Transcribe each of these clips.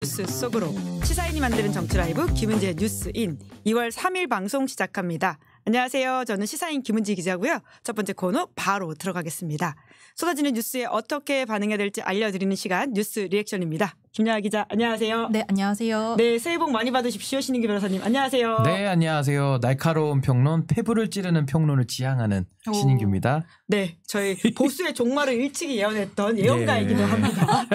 뉴스 속으로 시사인이 만드는 정치 라이브 김은지의 뉴스인 2월 3일 방송 시작합니다. 안녕하세요. 저는 시사인 김은지 기자고요. 첫 번째 코너 바로 들어가겠습니다. 쏟아지는 뉴스에 어떻게 반응해야 될지 알려드리는 시간 뉴스 리액션입니다. 김야아 기자 안녕하세요. 네, 안녕하세요. 네, 새해 복 많이 받으십시오. 신인규 변호사님 안녕하세요. 네, 안녕하세요. 날카로운 평론, 폐부를 찌르는 평론을 지향하는 신인규입니다. 네, 저희 보수의 종말을 일찍이 예언했던 예언가이기도 합니다.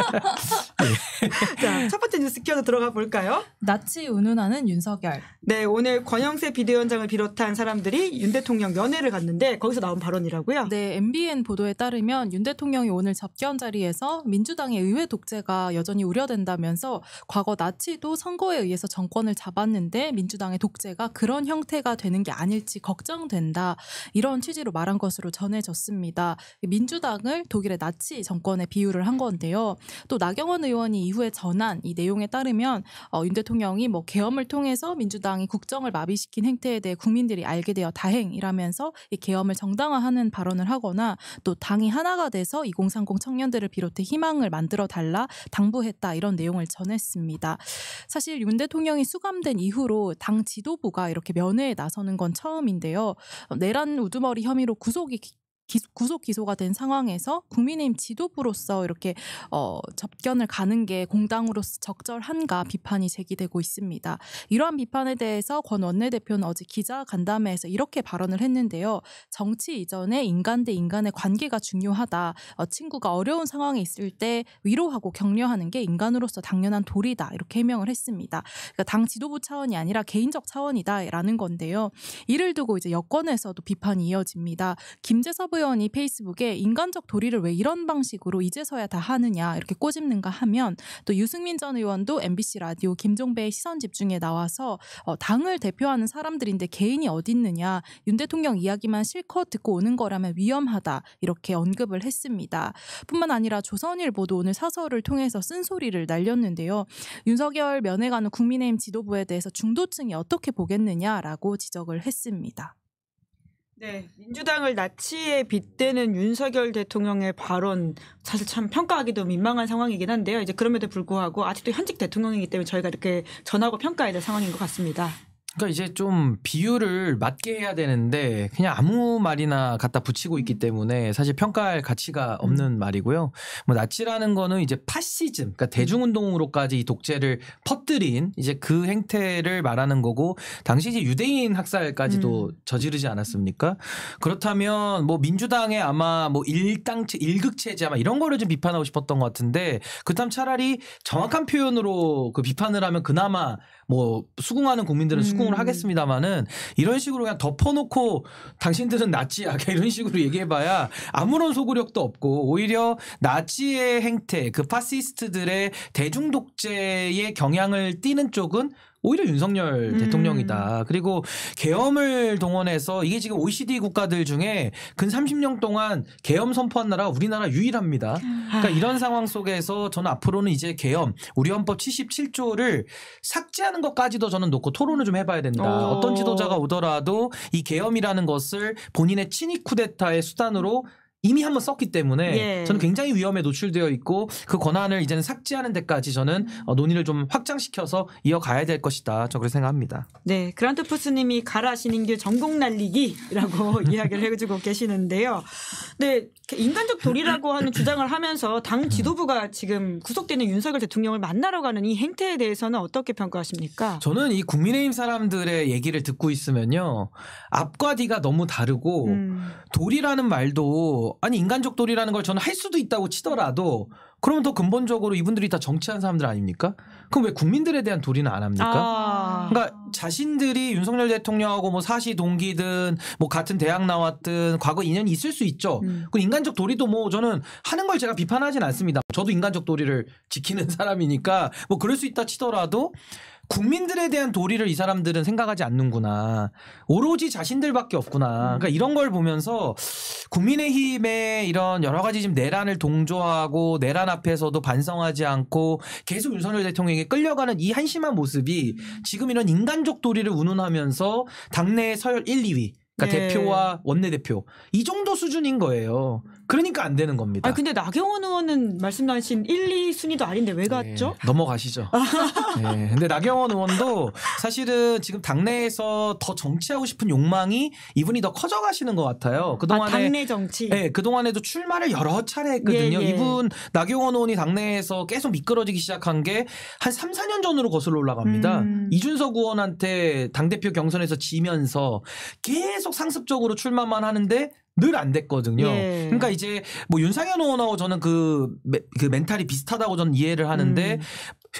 자, 첫 번째 뉴스 키워드 들어가 볼까요? 낯이 운운하는 윤석열. 네, 오늘 권영세 비대위원장을 비롯한 사람들이 윤 대통령 면회를 갔는데 거기서 나온 발언이라고요? 네, MBN 보도에 따르면 윤 대통령이 오늘 접견 자리에서 민주당의 의회 독재가 여전히 우려된다면서 과거 나치도 선거에 의해서 정권을 잡았는데 민주당의 독재가 그런 형태가 되는 게 아닐지 걱정된다. 이런 취지로 말한 것으로 전해졌습니다. 민주당을 독일의 나치 정권에 비유를 한 건데요. 또 나경원 의원이 이후에 전한 이 내용에 따르면 윤 대통령이 계엄을 통해서 민주당이 국정을 마비시킨 행태에 대해 국민들이 알게 되어 다행이라면서 이 계엄을 정당화하는 발언을 하거나 또 당이 하나가 돼서 2030 청년들을 비롯해 희망을 만들어 달라 당부했다 이런 내용을 전했습니다. 사실 윤 대통령이 수감된 이후로 당 지도부가 이렇게 면회에 나서는 건 처음인데요. 내란 우두머리 혐의로 구속 기소가 된 상황에서 국민의힘 지도부로서 이렇게 접견을 가는 게 공당으로서 적절한가 비판이 제기되고 있습니다. 이러한 비판에 대해서 권 원내대표는 어제 기자간담회에서 이렇게 발언을 했는데요. 정치 이전에 인간 대 인간의 관계가 중요하다. 친구가 어려운 상황에 있을 때 위로하고 격려하는 게 인간으로서 당연한 도리다. 이렇게 해명을 했습니다. 그러니까 당 지도부 차원이 아니라 개인적 차원이다라는 건데요. 이를 두고 이제 여권에서도 비판이 이어집니다. 김재섭 의원이 페이스북에 인간적 도리를 왜 이런 방식으로 이제서야 다 하느냐 이렇게 꼬집는가 하면 또 유승민 전 의원도 MBC 라디오 김종배의 시선집중에 나와서 당을 대표하는 사람들인데 개인이 어디 있느냐 윤 대통령 이야기만 실컷 듣고 오는 거라면 위험하다 이렇게 언급을 했습니다. 뿐만 아니라 조선일보도 오늘 사설을 통해서 쓴소리를 날렸는데요. 윤석열 면회 가는 국민의힘 지도부에 대해서 중도층이 어떻게 보겠느냐라고 지적을 했습니다. 네, 민주당을 나치에 빗대는 윤석열 대통령의 발언 사실 참 평가하기도 민망한 상황이긴 한데요. 이제 그럼에도 불구하고 아직도 현직 대통령이기 때문에 저희가 이렇게 전하고 평가해야 될 상황인 것 같습니다. 그러니까 이제 좀 비유를 맞게 해야 되는데 그냥 아무 말이나 갖다 붙이고 있기 때문에 사실 평가할 가치가 없는 말이고요. 나치라는 거는 이제 파시즘, 그러니까 대중운동으로까지 이 독재를 퍼뜨린 이제 그 행태를 말하는 거고 당시 이제 유대인 학살까지도 저지르지 않았습니까? 그렇다면 민주당의 아마 일극체제 아마 이런 거를 좀 비판하고 싶었던 것 같은데 그렇다면 차라리 정확한 표현으로 그 비판을 하면 그나마 수긍하는 국민들은 수긍을 하겠습니다만은 이런 식으로 그냥 덮어놓고 당신들은 나치야 이런 식으로 얘기해봐야 아무런 소구력도 없고 오히려 나치의 행태 그 파시스트들의 대중독재의 경향을 띠는 쪽은 오히려 윤석열 대통령이다. 그리고 계엄을 동원해서 이게 지금 OECD 국가들 중에 근 30년 동안 계엄 선포한 나라가 우리나라 유일합니다. 그러니까 이런 상황 속에서 저는 앞으로는 이제 계엄 우리 헌법 77조를 삭제하는 것까지도 저는 놓고 토론을 좀 해봐야 된다. 어떤 지도자가 오더라도 이 계엄이라는 것을 본인의 친위 쿠데타의 수단으로 이미 한번 썼기 때문에 저는 굉장히 위험에 노출되어 있고 그 권한을 이제는 삭제하는 데까지 저는 논의를 좀 확장시켜서 이어가야 될 것이다. 저는 그렇게 생각합니다. 네, 그란트 푸스님이 가라 신인규 전국 날리기라고 이야기를 해주고 계시는데요. 네, 인간적 도리라고 하는 주장을 하면서 당 지도부가 지금 구속되는 윤석열 대통령을 만나러 가는 이 행태에 대해서는 어떻게 평가하십니까? 저는 이 국민의힘 사람들의 얘기를 듣고 있으면요. 앞과 뒤가 너무 다르고 도리라는 말도 아니 인간적 도리라는 걸 저는 할 수도 있다고 치더라도 그러면 더 근본적으로 이분들이 다 정치한 사람들 아닙니까? 그럼 왜 국민들에 대한 도리는 안 합니까? 그러니까 자신들이 윤석열 대통령하고 사시 동기든 같은 대학 나왔든 과거 인연이 있을 수 있죠. 그 인간적 도리도 저는 하는 걸 제가 비판하진 않습니다. 저도 인간적 도리를 지키는 사람이니까 그럴 수 있다 치더라도 국민들에 대한 도리를 이 사람들은 생각하지 않는구나. 오로지 자신들밖에 없구나. 그러니까 이런 걸 보면서 국민의힘의 이런 여러 가지 지금 내란을 동조하고 내란 앞에서도 반성하지 않고 계속 윤석열 대통령에게 끌려가는 이 한심한 모습이 지금 이런 인간적 도리를 운운하면서 당내 서열 1, 2위 그러니까 대표와 원내대표 이 정도 수준인 거예요. 그러니까 안 되는 겁니다. 근데 나경원 의원은 말씀하신 1, 2순위도 아닌데 왜 갔죠? 넘어가시죠. 네, 근데 나경원 의원도 사실은 지금 당내에서 더 정치하고 싶은 욕망이 이분이 더 커져가시는 것 같아요. 그동안에 당내 정치. 네, 그동안에도 출마를 여러 차례 했거든요. 예. 이분 나경원 의원이 당내에서 계속 미끄러지기 시작한 게 한 3, 4년 전으로 거슬러 올라갑니다. 이준석 의원한테 당대표 경선에서 지면서 계속 상습적으로 출마만 하는데 늘 안 됐거든요. 예. 그러니까 이제 뭐 윤상현 의원하고 저는 그 멘탈이 비슷하다고 저는 이해를 하는데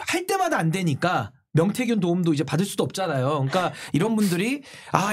할 때마다 안 되니까 명태균 도움도 이제 받을 수도 없잖아요. 그러니까 이런 분들이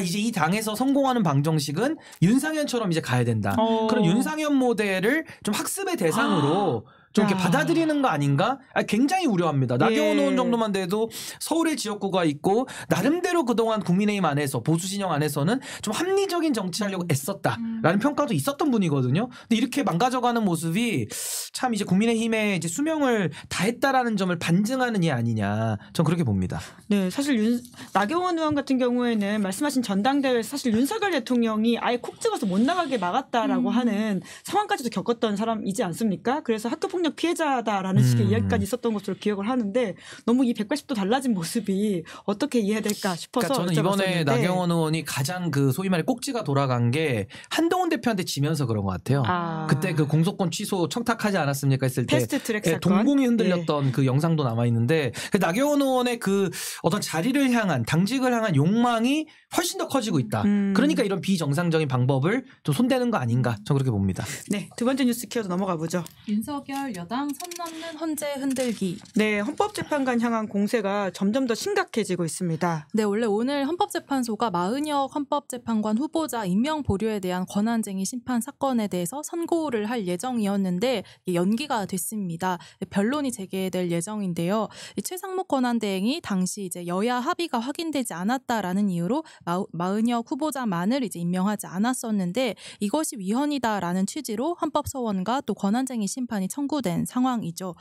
이제 이 당에서 성공하는 방정식은 윤상현처럼 이제 가야 된다. 그런 윤상현 모델을 좀 학습의 대상으로 좀 이렇게 받아들이는 거 아닌가? 굉장히 우려합니다. 나경원 의원 정도만 돼도 서울의 지역구가 있고 나름대로 그동안 국민의힘 안에서 보수 진영 안에서는 좀 합리적인 정치하려고 애썼다라는 평가도 있었던 분이거든요. 근데 이렇게 망가져가는 모습이 참 이제 국민의힘의 이제 수명을 다했다라는 점을 반증하는 예 아니냐. 전 그렇게 봅니다. 네, 사실 나경원 의원 같은 경우에는 말씀하신 전당대회에서 사실 윤석열 대통령이 아예 콕 집어서 못 나가게 막았다라고 하는 상황까지도 겪었던 사람이지 않습니까? 그래서 학교폭력 피해자다라는 식의 이야기까지 있었던 것으로 기억을 하는데 너무 이 180도 달라진 모습이 어떻게 이해해야 될까 싶어서 그러니까 저는 이번에 여쭤봤었는데. 나경원 의원이 가장 그 소위 말해 꼭지가 돌아간 게 한동훈 대표한테 지면서 그런 것 같아요. 그때 그 공소권 취소 청탁하지 않았습니까 했을 때 패스트 트랙 사건. 동공이 흔들렸던 그 영상도 남아 있는데 나경원 의원의 그 어떤 자리를 향한 당직을 향한 욕망이 훨씬 더 커지고 있다. 그러니까 이런 비정상적인 방법을 좀 손대는 거 아닌가 저는 그렇게 봅니다. 네, 두 번째 뉴스 키워드 넘어가 보죠. 윤석열 여당 선 넘는 헌재 흔들기. 네, 헌법재판관 향한 공세가 점점 더 심각해지고 있습니다. 네, 원래 오늘 헌법재판소가 마은혁 헌법재판관 후보자 임명 보류에 대한 권한쟁의 심판 사건에 대해서 선고를 할 예정이었는데 연기가 됐습니다. 변론이 재개될 예정인데요. 최상목 권한대행이 당시 이제 여야 합의가 확인되지 않았다라는 이유로 마은혁 후보자만을 이제 임명하지 않았었는데 이것이 위헌이다라는 취지로 헌법소원과 또 권한쟁의 심판이 청구된 상황이죠.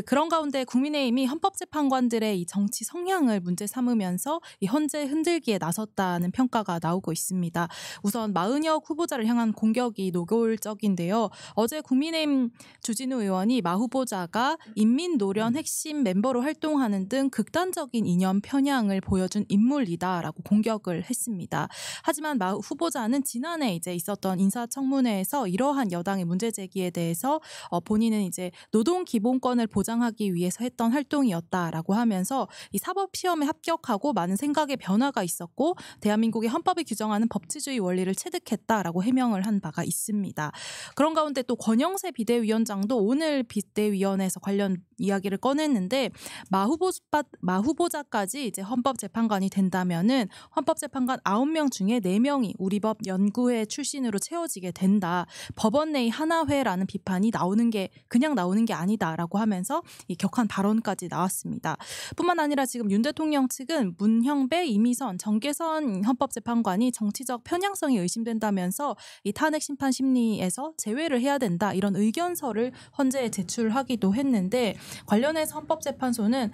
그런 가운데 국민의힘이 헌법재판관들의 이 정치 성향을 문제 삼으면서 이 헌재 흔들기에 나섰다는 평가가 나오고 있습니다. 우선 마은혁 후보자를 향한 공격이 노골적인데요. 어제 국민의힘 주진우 의원이 마 후보자가 인민노련 핵심 멤버로 활동하는 등 극단적인 이념 편향을 보여준 인물이다라고 공격을 했습니다. 하지만 마 후보자는 지난해 이제 있었던 인사청문회에서 이러한 여당의 문제 제기에 대해서 본인은 이제 노동 기본권을 보장하기 위해서 했던 활동이었다라고 하면서 이 사법 시험에 합격하고 많은 생각의 변화가 있었고 대한민국의 헌법이 규정하는 법치주의 원리를 체득했다라고 해명을 한 바가 있습니다. 그런 가운데 또 권영세 비대위원장도 오늘 비대위원회에서 관련 이야기를 꺼냈는데 마 후보자까지 이제 헌법재판관이 된다면은 헌법재판관 9명 중에 4명이 우리 법 연구회 출신으로 채워지게 된다. 법원 내의 하나회라는 비판이 그냥 나오는 게 아니다라고 하면서 이 격한 발언까지 나왔습니다. 뿐만 아니라 지금 윤 대통령 측은 문형배, 이미선, 정계선 헌법재판관이 정치적 편향성이 의심된다면서 이 탄핵 심판 심리에서 제외를 해야 된다 이런 의견서를 헌재에 제출하기도 했는데 관련해서 헌법재판소는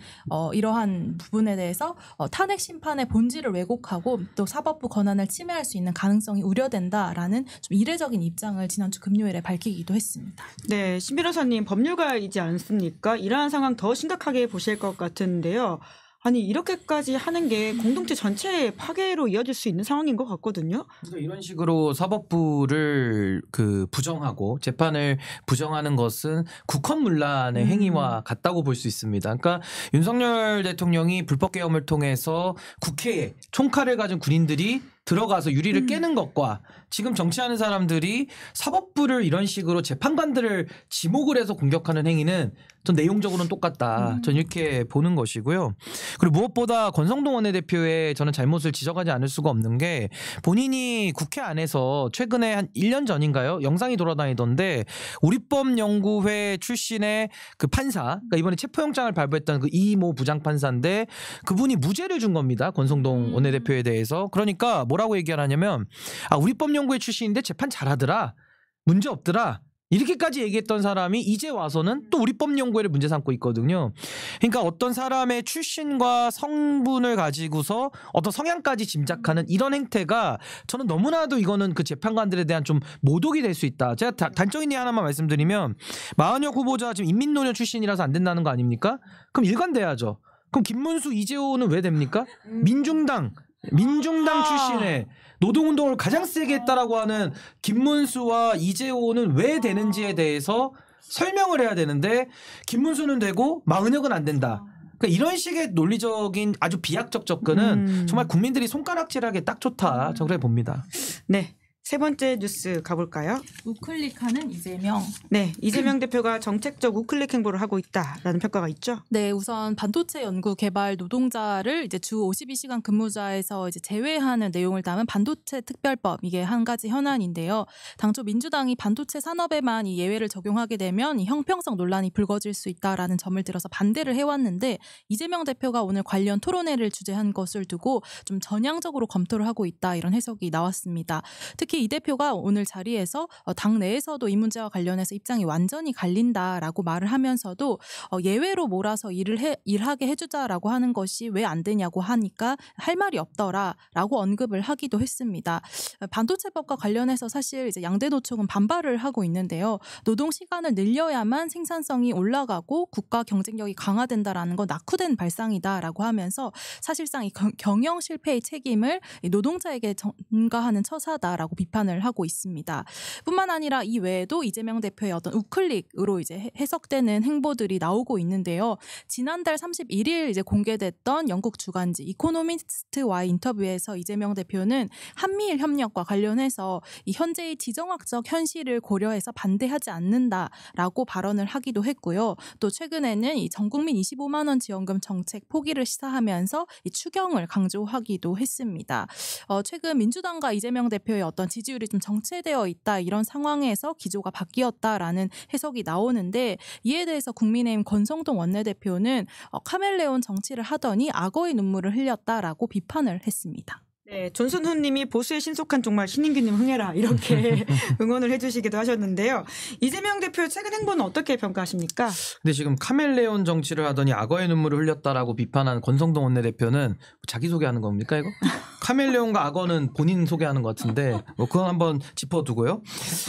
이러한 부분에 대해서 탄핵 심판의 본질을 왜곡하고 또 사법부 권한을 침해할 수 있는 가능성이 우려된다라는 좀 이례적인 입장을 지난주 금요일에 밝히기도 했습니다. 네, 신 변호사님 법률가이지 않습니까? 이러한 상황 더 심각하게 보실 것 같은데요. 아니 이렇게까지 하는 게 공동체 전체의 파괴로 이어질 수 있는 상황인 것 같거든요. 그러니까 이런 식으로 사법부를 부정하고 재판을 부정하는 것은 국헌문란의 행위와 같다고 볼 수 있습니다. 그러니까 윤석열 대통령이 불법 계엄을 통해서 국회에 총칼을 가진 군인들이 들어가서 유리를 깨는 것과 지금 정치하는 사람들이 사법부를 이런 식으로 재판관들을 지목을 해서 공격하는 행위는 전 내용적으로는 똑같다. 전 이렇게 보는 것이고요. 그리고 무엇보다 권성동 원내대표의 저는 잘못을 지적하지 않을 수가 없는 게 본인이 국회 안에서 최근에 한 1년 전인가요? 영상이 돌아다니던데 우리법연구회 출신의 그 판사, 그러니까 이번에 체포영장을 발부했던 그 이모 부장판사인데 그분이 무죄를 준 겁니다. 권성동 원내대표에 대해서. 그러니까 뭐라고 얘기하냐면 우리법연구회 출신인데 재판 잘하더라. 문제 없더라. 이렇게까지 얘기했던 사람이 이제 와서는 또 우리 법 연구회를 문제 삼고 있거든요. 그러니까 어떤 사람의 출신과 성분을 가지고서 어떤 성향까지 짐작하는 이런 행태가 저는 너무나도 이거는 그 재판관들에 대한 좀 모독이 될 수 있다. 제가 단적인 예 하나만 말씀드리면 마은혁 후보자 지금 인민노련 출신이라서 안 된다는 거 아닙니까? 그럼 일관돼야죠. 그럼 김문수, 이재호는 왜 됩니까? 민중당 출신의 노동운동을 가장 세게 했다라고 하는 김문수와 이재호는 왜 되는지에 대해서 설명을 해야 되는데 김문수는 되고 마은혁은 안 된다. 그러니까 이런 식의 논리적인 아주 비약적 접근은 정말 국민들이 손가락질하기 딱 좋다. 저는 그렇게 봅니다. 네. 세 번째 뉴스 가볼까요? 우클릭하는 이재명. 네, 이재명 대표가 정책적 우클릭 행보를 하고 있다라는 평가가 있죠. 네, 우선 반도체 연구 개발 노동자를 이제 주 52시간 근무자에서 이제 제외하는 내용을 담은 반도체 특별법, 이게 한 가지 현안인데요. 당초 민주당이 반도체 산업에만 이 예외를 적용하게 되면 이 형평성 논란이 불거질 수 있다라는 점을 들어서 반대를 해왔는데, 이재명 대표가 오늘 관련 토론회를 주재한 것을 두고 좀 전향적으로 검토를 하고 있다, 이런 해석이 나왔습니다. 특히 이 대표가 오늘 자리에서 당 내에서도 이 문제와 관련해서 입장이 완전히 갈린다라고 말을 하면서도 예외로 몰아서 일하게 해주자라고 하는 것이 왜 안 되냐고 하니까 할 말이 없더라라고 언급을 하기도 했습니다. 반도체법과 관련해서 사실 이제 양대 노총은 반발을 하고 있는데요. 노동 시간을 늘려야만 생산성이 올라가고 국가 경쟁력이 강화된다라는 건 낙후된 발상이다라고 하면서 사실상 이 경영 실패의 책임을 노동자에게 전가하는 처사다라고 비판을 하고 있습니다. 뿐만 아니라 이 외에도 이재명 대표의 어떤 우클릭으로 이제 해석되는 행보들이 나오고 있는데요. 지난달 31일 이제 공개됐던 영국 주간지 이코노미스트와의 인터뷰에서 이재명 대표는 한미일 협력과 관련해서 이 현재의 지정학적 현실을 고려해서 반대하지 않는다라고 발언을 하기도 했고요. 또 최근에는 이 전국민 25만 원 지원금 정책 포기를 시사하면서 이 추경을 강조하기도 했습니다. 최근 민주당과 이재명 대표의 어떤 지지율이 좀 정체되어 있다, 이런 상황에서 기조가 바뀌었다라는 해석이 나오는데, 이에 대해서 국민의힘 권성동 원내대표는 카멜레온 정치를 하더니 악어의 눈물을 흘렸다라고 비판을 했습니다. 네, 존슨훈 님이 보수의 신속한 종말 신인규님 흥해라, 이렇게 응원을 해주시기도 하셨는데요. 이재명 대표의 최근 행보는 어떻게 평가하십니까? 근데 지금 카멜레온 정치를 하더니 악어의 눈물을 흘렸다라고 비판한 권성동 원내대표는 자기소개하는 겁니까 이거? 카멜레온과 악어는 본인 소개하는 것 같은데 뭐 그건 한번 짚어두고요.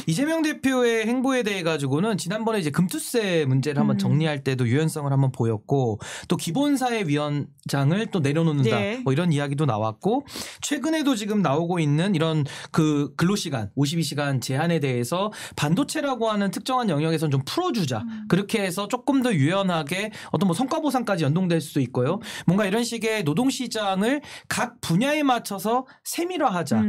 이재명 대표의 행보에 대해 가지고는 지난번에 이제 금투세 문제를 한번 정리할 때도 유연성을 한번 보였고, 또 기본사회위원장을 또 내려놓는다, 네. 뭐 이런 이야기도 나왔고, 최근에도 지금 나오고 있는 이런 그 근로시간 52시간 제한에 대해서 반도체라고 하는 특정한 영역에서는 좀 풀어주자, 그렇게 해서 조금 더 유연하게 어떤 뭐 성과보상까지 연동될 수도 있고요. 뭔가 이런 식의 노동시장을 각 분야에 맞춰서 세밀화하자,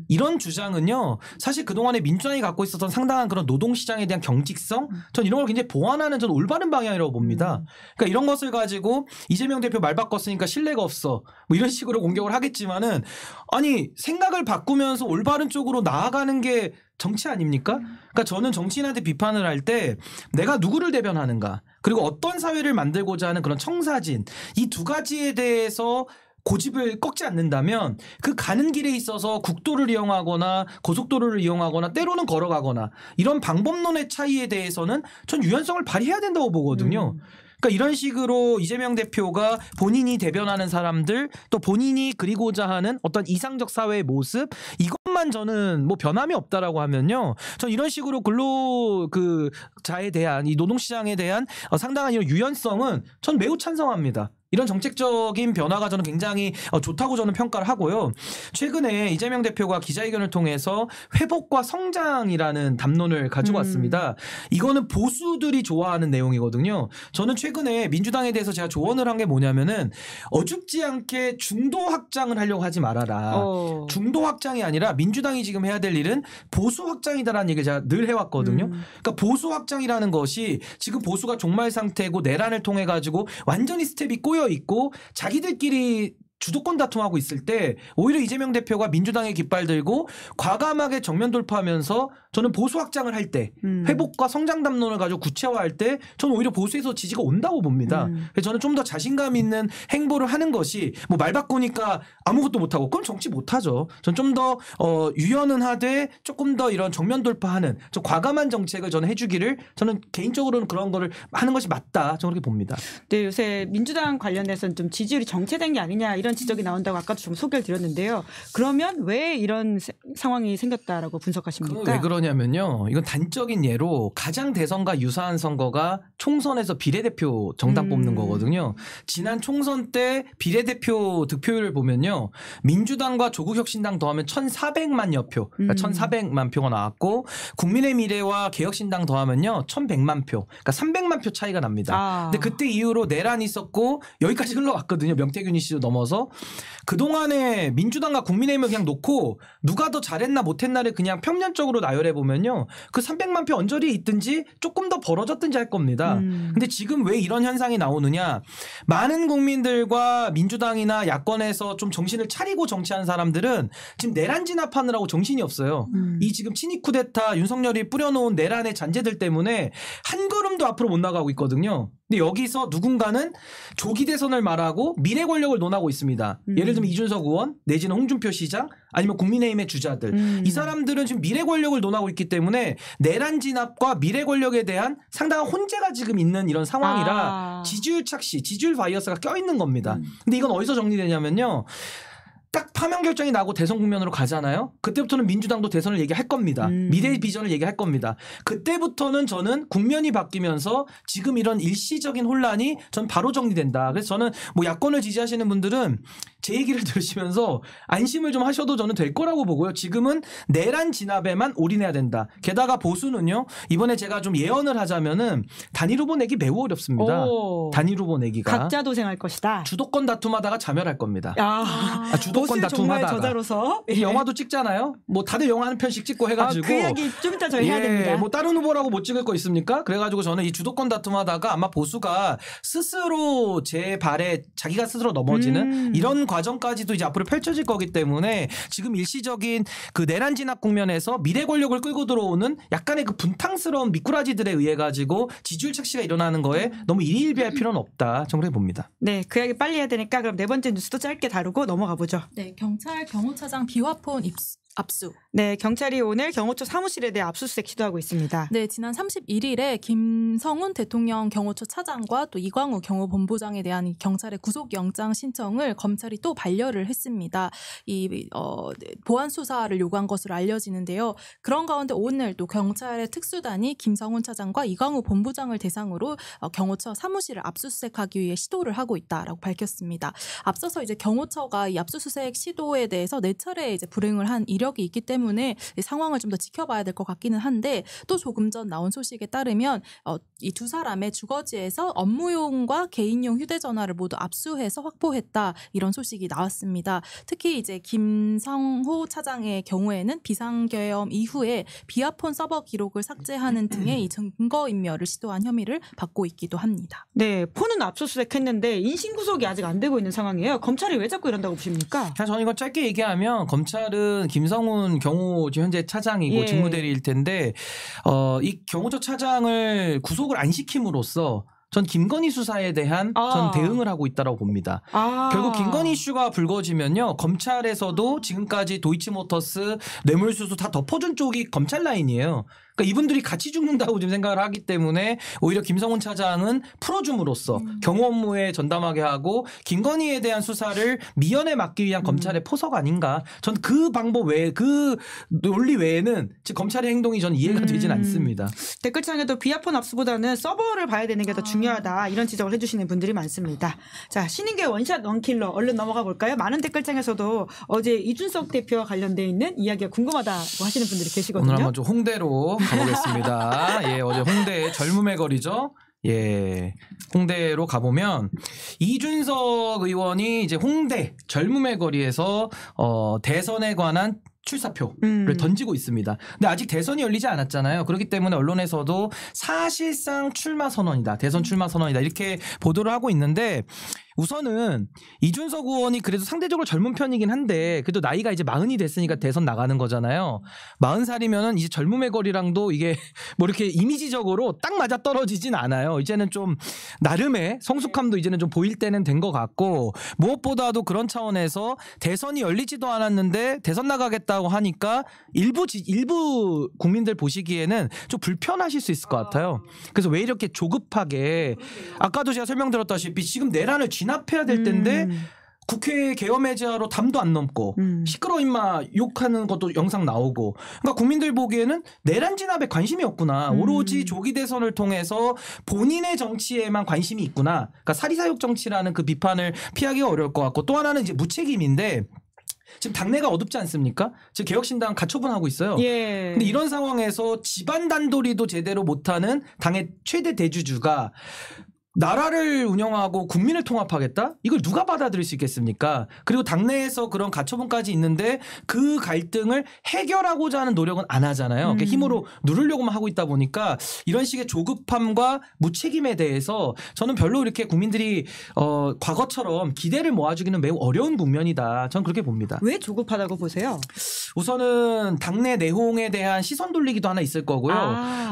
이런 주장은요 사실 그동안에 민주당이 갖고 있었던 상당한 그런 노동시장에 대한 경직성, 전 이런 걸 굉장히 보완하는 전 올바른 방향이라고 봅니다. 그러니까 이런 것을 가지고 이재명 대표 말 바꿨으니까 신뢰가 없어, 뭐 이런 식으로 공격을 하겠지만은, 아니 생각을 바꾸면서 올바른 쪽으로 나아가는 게 정치 아닙니까? 그러니까 저는 정치인한테 비판을 할 때 내가 누구를 대변하는가, 그리고 어떤 사회를 만들고자 하는 그런 청사진, 이 두 가지에 대해서 고집을 꺾지 않는다면 그 가는 길에 있어서 국도를 이용하거나 고속도로를 이용하거나 때로는 걸어가거나 이런 방법론의 차이에 대해서는 전 유연성을 발휘해야 된다고 보거든요. 그러니까 이런 식으로 이재명 대표가 본인이 대변하는 사람들, 또 본인이 그리고자 하는 어떤 이상적 사회의 모습, 이것만 저는 뭐 변함이 없다라고 하면요, 전 이런 식으로 근로자에 대한 이 노동시장에 대한 상당한 이런 유연성은 전 매우 찬성합니다. 이런 정책적인 변화가 저는 굉장히 좋다고 저는 평가를 하고요. 최근에 이재명 대표가 기자회견을 통해서 회복과 성장이라는 담론을 가지고 왔습니다. 이거는 보수들이 좋아하는 내용이거든요. 저는 최근에 민주당에 대해서 제가 조언을 한 게 뭐냐면은 어줍지 않게 중도 확장을 하려고 하지 말아라. 중도 확장이 아니라 민주당이 지금 해야 될 일은 보수 확장이다라는 얘기를 제가 늘 해왔거든요. 그러니까 보수 확장이라는 것이 지금 보수가 종말 상태고 내란을 통해 가지고 완전히 스텝이 꼬여 있고 자기들끼리 주도권 다툼하고 있을 때 오히려 이재명 대표가 민주당의 깃발 들고 과감하게 정면 돌파하면서 저는 보수 확장을 할 때 회복과 성장 담론을 가지고 구체화할 때 저는 오히려 보수에서 지지가 온다고 봅니다. 그래서 저는 좀 더 자신감 있는 행보를 하는 것이 뭐 말 바꾸니까 아무것도 못하고 그럼 정치 못하죠. 전 좀 더 유연은 하되 조금 더 이런 정면 돌파하는 좀 과감한 정책을 저는 해주기를 저는 개인적으로는 그런 거를 하는 것이 맞다. 저는 그렇게 봅니다. 네, 요새 민주당 관련해서는 좀 지지율이 정체된 게 아니냐 이런 지적이 나온다고 아까도 좀 소개를 드렸는데요. 그러면 왜 이런 상황이 생겼다라고 분석하십니까? 왜 그러냐면요. 이건 단적인 예로 가장 대선과 유사한 선거가 총선에서 비례대표 정당 뽑는 거거든요. 지난 총선 때 비례대표 득표율을 보면요. 민주당과 조국혁신당 더하면 1,400만여 표, 그러니까 1,400만 표가 나왔고 국민의 미래와 개혁신당 더하면요. 1,100만 표, 그러니까 300만 표 차이가 납니다. 근데 그때 이후로 내란이 있었고 여기까지 흘러왔거든요. 명태균 이슈 넘어서. 그동안에 민주당과 국민의힘을 그냥 놓고 누가 더 잘했나 못했나를 그냥 평면적으로 나열해 보면요. 그 300만 표 언저리에 있든지 조금 더 벌어졌든지 할 겁니다. 근데 지금 왜 이런 현상이 나오느냐. 많은 국민들과 민주당이나 야권에서 좀 정신을 차리고 정치하는 사람들은 지금 내란 진압하느라고 정신이 없어요. 이 지금 친이 쿠데타 윤석열이 뿌려놓은 내란의 잔재들 때문에 한 걸음도 앞으로 못 나가고 있거든요. 근데 여기서 누군가는 조기 대선을 말하고 미래 권력을 논하고 있습니다. 예를 들면 이준석 의원 내지는 홍준표 시장 아니면 국민의힘의 주자들. 이 사람들은 지금 미래 권력을 논하고 있기 때문에 내란 진압과 미래 권력에 대한 상당한 혼재가 지금 있는 이런 상황이라 지지율 착시, 지지율 바이어스가 껴있는 겁니다. 근데 이건 어디서 정리되냐면요. 딱 파면 결정이 나고 대선 국면으로 가잖아요. 그때부터는 민주당도 대선을 얘기할 겁니다. 미래 비전을 얘기할 겁니다. 그때부터는 저는 국면이 바뀌면서 지금 이런 일시적인 혼란이 전 바로 정리된다. 그래서 저는 뭐 야권을 지지하시는 분들은 제 얘기를 들으시면서 안심을 좀 하셔도 저는 될 거라고 보고요. 지금은 내란 진압에만 올인해야 된다. 게다가 보수는요. 이번에 제가 좀 예언을 하자면은 단일 후보 내기 매우 어렵습니다. 단일 후보 내기가. 각자 도생할 것이다. 주도권 다툼하다가 자멸할 겁니다. 주도권 정말 다툼하다가. 저자로서 이 영화도 찍잖아요. 뭐 다들 영화 한 편씩 찍고 해가지고. 그 이야기 좀 이따 저희 해야 됩니다. 뭐 다른 후보라고 못 찍을 거 있습니까? 그래가지고 저는 이 주도권 다툼하다가 아마 보수가 스스로 제 발에 자기가 스스로 넘어지는 이런 과정까지도 이제 앞으로 펼쳐질 거기 때문에 지금 일시적인 그 내란 진압 국면에서 미래 권력을 끌고 들어오는 약간의 그 분탕스러운 미꾸라지들에 의해 가지고 지지율 착시가 일어나는 거에 너무 일희일비할 필요는 없다. 저는 그렇게 봅니다. 네, 그 이야기 빨리 해야 되니까 그럼 네 번째 뉴스도 짧게 다루고 넘어가 보죠. 네, 경찰 경호차장 비화폰 압수. 네, 경찰이 오늘 경호처 사무실에 대해 압수수색 시도하고 있습니다. 네, 지난 31일에 김성훈 대통령 경호처 차장과 또 이광우 경호본부장에 대한 경찰의 구속영장 신청을 검찰이 또 반려를 했습니다. 보안 수사를 요구한 것으로 알려지는데요. 그런 가운데 오늘 또 경찰의 특수단이 김성훈 차장과 이광우 본부장을 대상으로 경호처 사무실을 압수수색하기 위해 시도를 하고 있다라고 밝혔습니다. 앞서서 이제 경호처가 이 압수수색 시도에 대해서 4차례 이제 불응을 한 이력이 있기 때문에 상황을 좀 더 지켜봐야 될 것 같기는 한데 또 조금 전 나온 소식에 따르면 이 두 사람의 주거지에서 업무용과 개인용 휴대전화를 모두 압수해서 확보했다 이런 소식이 나왔습니다. 특히 이제 김성호 차장의 경우에는 비상계엄 이후에 비아폰 서버 기록을 삭제하는 등의 이 증거인멸을 시도한 혐의를 받고 있기도 합니다. 네, 폰은 압수수색했는데 인신구속이 아직 안 되고 있는 상황이에요. 검찰이 왜 자꾸 이런다고 보십니까? 저는 이거 짧게 얘기하면 검찰은 김성훈 경호 현재 차장이고 직무대리일 텐데 이 경호처 차장을 구속을 안 시킴으로써 전 김건희 수사에 대한 전 대응을 하고 있다고 봅니다. 결국 김건희 이슈가 불거지면요. 검찰에서도 지금까지 도이치모터스 뇌물수수 다 덮어준 쪽이 검찰 라인이에요. 그러니까 이분들이 같이 죽는다고 지금 생각을 하기 때문에 오히려 김성훈 차장은 풀어줌으로써 경호 업무에 전담하게 하고 김건희에 대한 수사를 미연에 막기 위한 검찰의 포석 아닌가. 전 그 방법 외에 그 논리 외에는 지금 검찰의 행동이 전 이해가 되진 않습니다. 댓글창에도 비아폰 압수보다는 서버를 봐야 되는 게 더 중요하다 이런 지적을 해주시는 분들이 많습니다. 자, 신인계 원샷 원킬러 얼른 넘어가 볼까요? 많은 댓글창에서도 어제 이준석 대표와 관련돼 있는 이야기가 궁금하다고 하시는 분들이 계시거든요. 오늘 한번 좀 홍대로 가보겠습니다. 예, 어제 홍대 젊음의 거리죠. 예, 홍대로 가보면 이준석 의원이 이제 홍대 젊음의 거리에서 대선에 관한 출사표를 던지고 있습니다. 근데 아직 대선이 열리지 않았잖아요. 그렇기 때문에 언론에서도 사실상 출마 선언이다. 대선 출마 선언이다. 이렇게 보도를 하고 있는데 우선은 이준석 의원이 그래도 상대적으로 젊은 편이긴 한데 그래도 나이가 이제 40이 됐으니까 대선 나가는 거잖아요. 40살이면은 이제 젊음의 거리랑도 이게 뭐 이렇게 이미지적으로 딱 맞아 떨어지진 않아요. 이제는 좀 나름의 성숙함도 이제는 좀 보일 때는 된 것 같고 무엇보다도 그런 차원에서 대선이 열리지도 않았는데 대선 나가겠다고 하니까 일부 국민들 보시기에는 좀 불편하실 수 있을 것 같아요. 그래서 왜 이렇게 조급하게 아까도 제가 설명드렸다시피 지금 내란을 진압해야 될 텐데 국회 계엄 해제하러 담도 안 넘고 시끄러 임마 욕하는 것도 영상 나오고 그러니까 국민들 보기에는 내란 진압에 관심이 없구나. 오로지 조기 대선을 통해서 본인의 정치에만 관심이 있구나. 그러니까 사리사욕 정치라는 그 비판을 피하기가 어려울 것 같고 또 하나는 이제 무책임인데 지금 당내가 어둡지 않습니까? 지금 개혁신당 가처분하고 있어요. 예. 근데 이런 상황에서 집안 단돌이도 제대로 못하는 당의 최대 대주주가 나라를 운영하고 국민을 통합하겠다? 이걸 누가 받아들일 수 있겠습니까? 그리고 당내에서 그런 가처분까지 있는데 그 갈등을 해결하고자 하는 노력은 안 하잖아요. 힘으로 누르려고만 하고 있다 보니까 이런 식의 조급함과 무책임에 대해서 저는 별로 이렇게 국민들이 과거처럼 기대를 모아주기는 매우 어려운 국면이다. 저는 그렇게 봅니다. 왜 조급하다고 보세요? 우선은 당내 내홍에 대한 시선 돌리기도 하나 있을 거고요.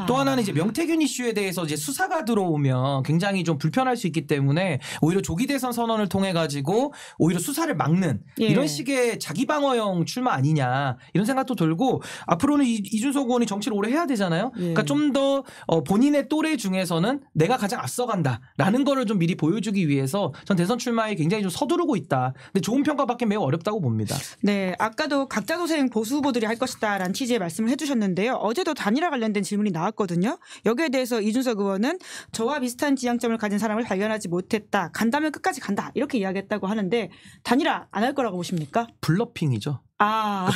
또 하나는 이제 명태균 이슈에 대해서 이제 수사가 들어오면 굉장히 좀 불편할 수 있기 때문에 오히려 조기 대선 선언을 통해 가지고 오히려 수사를 막는 이런 식의 자기 방어형 출마 아니냐 이런 생각도 들고 앞으로는 이준석 의원이 정치를 오래 해야 되잖아요. 그러니까 좀 더 본인의 또래 중에서는 내가 가장 앞서간다라는 거를 좀 미리 보여주기 위해서 전 대선 출마에 굉장히 좀 서두르고 있다. 근데 좋은 평가받기 매우 어렵다고 봅니다. 네, 아까도 각자 도생 보수 후보들이 할 것이다라는 취지의 말씀을 해주셨는데요. 어제도 단일화 관련된 질문이 나왔거든요. 여기에 대해서 이준석 의원은 저와 비슷한 지향점을 가진 사람을 발견하지 못했다. 간다면 끝까지 간다. 이렇게 이야기했다고 하는데 단일화 안 할 거라고 보십니까? 블러핑이죠.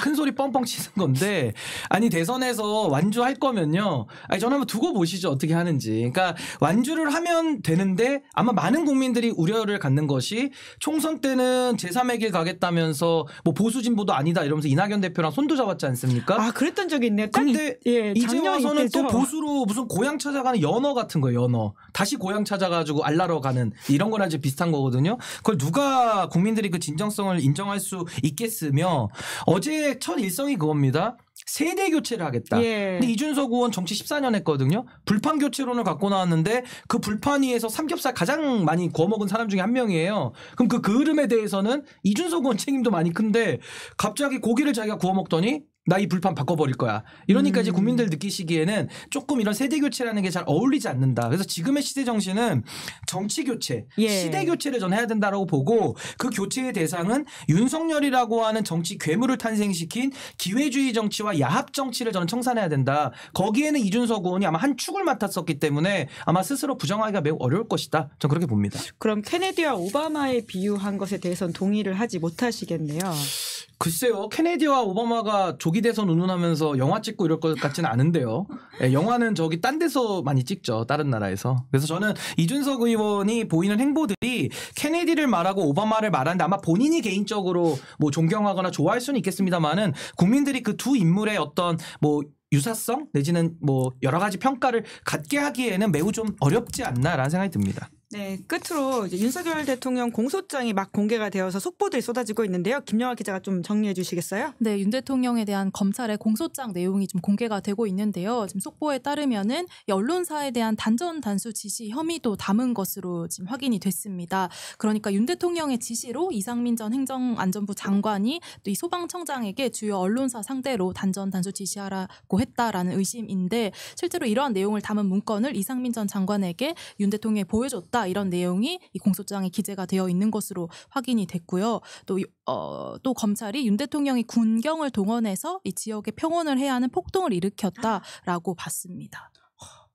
큰 소리 뻥뻥 치는 건데 아니 대선에서 완주할 거면요. 아니 저는 한번 두고 보시죠. 어떻게 하는지. 그러니까 완주를 하면 되는데 아마 많은 국민들이 우려를 갖는 것이 총선 때는 제3의 길 가겠다면서 뭐 보수 진보도 아니다 이러면서 이낙연 대표랑 손도 잡았지 않습니까? 그랬던 적이 있네요. 근데 이제 와서는 또 보수로 무슨 고향 찾아가는 연어 같은 거예요. 연어. 다시 고향 찾아가지고 알라러 가는 이런 거랑 이제 비슷한 거거든요. 그걸 누가 국민들이 그 진정성을 인정할 수 있겠으며 어제 첫 일성이 그겁니다. 세대 교체를 하겠다. 근데 이준석 의원 정치 14년 했거든요. 불판 교체론을 갖고 나왔는데 그 불판 위에서 삼겹살 가장 많이 구워 먹은 사람 중에 한 명이에요. 그럼 그 흐름에 대해서는 이준석 의원 책임도 많이 큰데 갑자기 고기를 자기가 구워 먹더니 나 이 불판 바꿔버릴 거야. 이러니까 이제 국민들 느끼시기에는 조금 이런 세대 교체라는 게 잘 어울리지 않는다. 그래서 지금의 시대 정신은 정치 교체, 시대 교체를 전 해야 된다라고 보고 그 교체의 대상은 윤석열이라고 하는 정치 괴물을 탄생시킨 기회주의 정치와 야합 정치를 저는 청산해야 된다. 거기에는 이준석 의원이 아마 한 축을 맡았었기 때문에 아마 스스로 부정하기가 매우 어려울 것이다. 저는 그렇게 봅니다. 그럼 케네디와 오바마에 비유한 것에 대해서는 동의를 하지 못하시겠네요. 글쎄요. 케네디와 오바마가 조기 대선 운운하면서 영화 찍고 이럴 것 같지는 않은데요. 영화는 저기 딴 데서 많이 찍죠. 다른 나라에서. 그래서 저는 이준석 의원이 보이는 행보들이 케네디를 말하고 오바마를 말하는데 아마 본인이 개인적으로 뭐 존경하거나 좋아할 수는 있겠습니다만은 국민들이 그 두 인물의 어떤 뭐 유사성 내지는 뭐 여러 가지 평가를 갖게 하기에는 매우 좀 어렵지 않나라는 생각이 듭니다. 네, 끝으로 이제 윤석열 대통령 공소장이 막 공개가 되어서 속보들이 쏟아지고 있는데요. 김영하 기자가 좀 정리해 주시겠어요? 네, 윤 대통령에 대한 검찰의 공소장 내용이 좀 공개가 되고 있는데요. 지금 속보에 따르면은 언론사에 대한 단전 단수 지시 혐의도 담은 것으로 지금 확인이 됐습니다. 그러니까 윤 대통령의 지시로 이상민 전 행정안전부 장관이 또 이 소방청장에게 주요 언론사 상대로 단전 단수 지시하라고 했다라는 의심인데 실제로 이러한 내용을 담은 문건을 이상민 전 장관에게 윤 대통령이 보여줬다. 이런 내용이 이 공소장에 기재가 되어 있는 것으로 확인이 됐고요. 또 검찰이 윤 대통령이 군경을 동원해서 이 지역에 평원을 해야 하는 폭동을 일으켰다라고 봤습니다.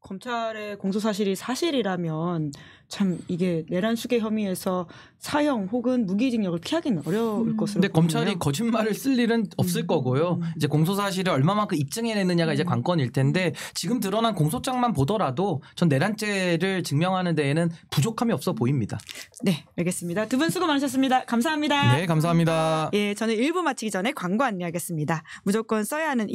검찰의 공소 사실이 사실이라면 참 이게 내란 수계 혐의에서 사형 혹은 무기징역을 피하기는 어려울 것으로. 근데 검찰이 거짓말을 쓸 일은 없을 거고요. 이제 공소 사실을 얼마만큼 입증해내느냐가 이제 관건일 텐데 지금 드러난 공소장만 보더라도 전 내란죄를 증명하는 데에는 부족함이 없어 보입니다. 네, 알겠습니다. 두 분 수고 많으셨습니다. 감사합니다. 네, 감사합니다. 예, 저는 1부 마치기 전에 광고 안내하겠습니다. 무조건 써야 하는